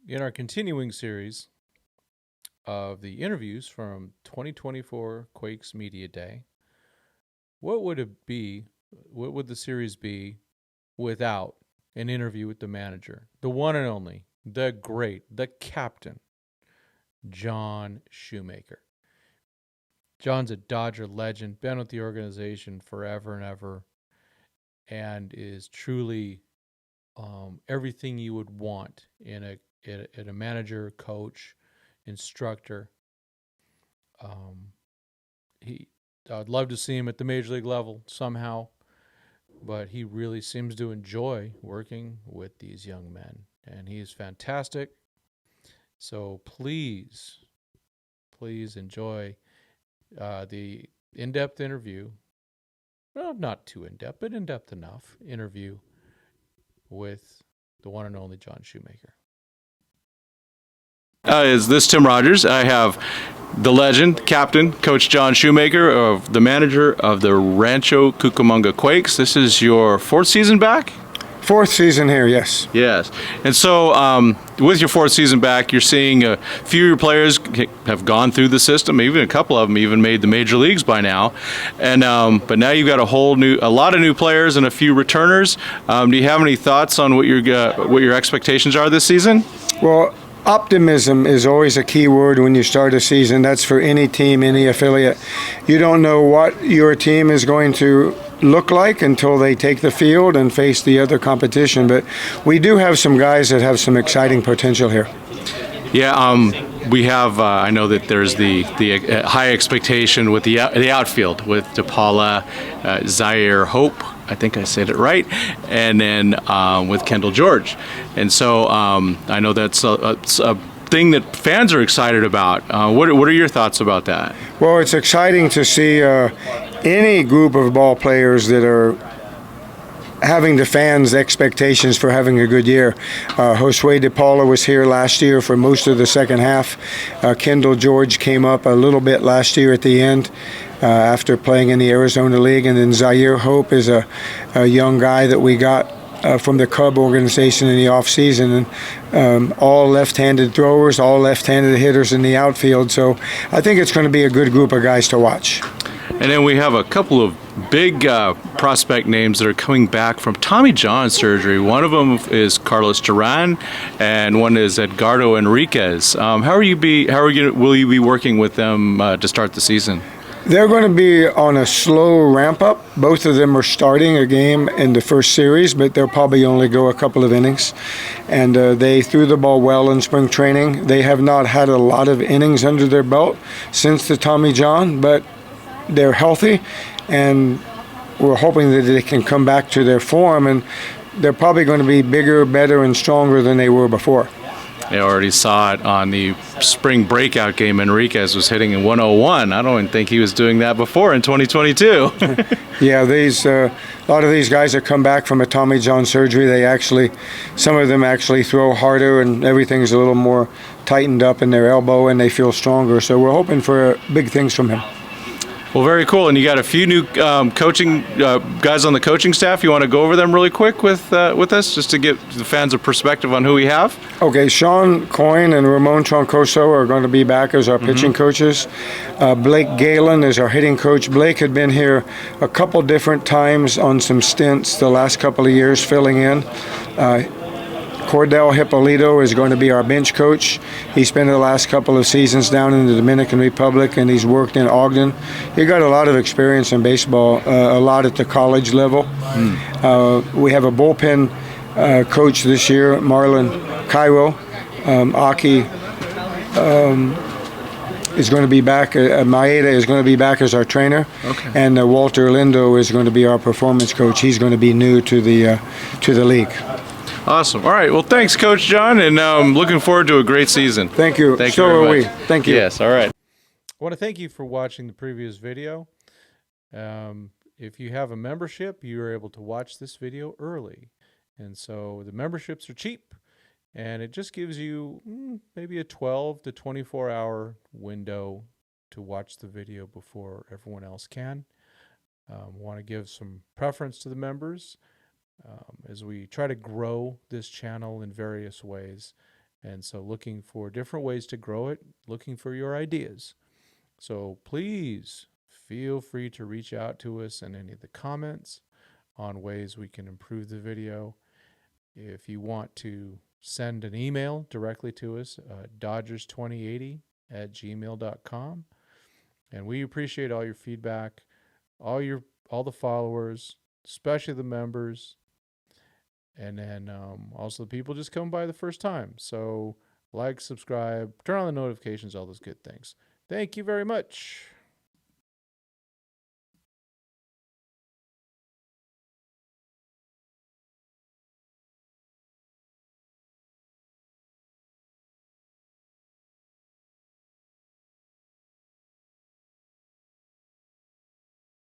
in our continuing series of the interviews from 2024 Quakes Media Day, what would it be? What would the series be without an interview with the manager, the one and only, the great, the captain, John Shoemaker? John's a Dodger legend, been with the organization forever and ever, and is truly everything you would want in a manager, coach, instructor. I'd love to see him at the major league level somehow, but he really seems to enjoy working with these young men, and he is fantastic. So please enjoy the in-depth interview. Well, not too in-depth, but in-depth enough interview with the one and only John Shoemaker. Is this Tim Rogers? I have the legend, captain, Coach John Shoemaker, of the manager of the Rancho Cucamonga Quakes. This is your fourth season back? Fourth season here, yes. Yes. And so with your fourth season back, you're seeing a few of your players have gone through the system, even a couple of them even made the major leagues by now. And but now you've got a lot of new players and a few returners. Do you have any thoughts on what your expectations are this season? Well, optimism is always a key word when you start a season. That's for any team, any affiliate. You don't know what your team is going to look like until they take the field and face the other competition. But we do have some guys that have some exciting potential here. Yeah, we have. I know that there's the high expectation with the outfield with DePaula, Zaire Hope. I think I said it right, and then with Kendall George. And so I know that's a thing that fans are excited about. What are your thoughts about that? Well, it's exciting to see any group of ball players that are having the fans' expectations for having a good year. Josue DePaula was here last year for most of the second half. Kendall George came up a little bit last year at the end after playing in the Arizona League. And then Zaire Hope is a young guy that we got from the Cub organization in the offseason. And all left-handed throwers, all left-handed hitters in the outfield. So I think it's going to be a good group of guys to watch. And then we have a couple of big prospect names that are coming back from Tommy John surgery. One of them is Carlos Duran, and one is Edgardo Enriquez. Will you be working with them to start the season? They're going to be on a slow ramp up. Both of them are starting a game in the first series, but they'll probably only go a couple of innings. And they threw the ball well in spring training. They have not had a lot of innings under their belt since the Tommy John, but they're healthy, and we're hoping that they can come back to their form, and they're probably going to be bigger, better, and stronger than they were before. I already saw it on the spring breakout game. Enriquez was hitting in 101. I don't even think he was doing that before in 2022. Yeah, a lot of these guys that come back from a Tommy John surgery, some of them actually throw harder, and everything's a little more tightened up in their elbow, and they feel stronger. So we're hoping for big things from him. Well, very cool. And you got a few new coaching guys on the coaching staff. You want to go over them really quick with us, just to give the fans a perspective on who we have? Okay, Sean Coyne and Ramon Troncoso are going to be back as our pitching coaches. Blake Galen is our hitting coach. Blake had been here a couple different times on some stints the last couple of years filling in. Cordell Hippolito is going to be our bench coach. He spent the last couple of seasons down in the Dominican Republic, and he's worked in Ogden. He got a lot of experience in baseball, a lot at the college level. We have a bullpen coach this year, Marlon Cairo. Aki is going to be back. Maeda is going to be back as our trainer. Okay. And Walter Lindo is going to be our performance coach. He's going to be new to the league. Awesome. All right. Well, thanks, Coach John, and looking forward to a great season. Thank you. Thank so you very are we. much. Thank you. Yes. All right. I want to thank you for watching the previous video. If you have a membership, you are able to watch this video early. And so the memberships are cheap, and it just gives you maybe a 12 to 24 hour window to watch the video before everyone else can. Want to give some preference to the members as we try to grow this channel in various ways. And so looking for different ways to grow it, looking for your ideas. So please feel free to reach out to us in any of the comments on ways we can improve the video. If you want to send an email directly to us, dodgers2080@gmail.com. And we appreciate all your feedback, all the followers, especially the members, and then also the people just come by the first time. So like, subscribe, turn on the notifications, all those good things. Thank you very much.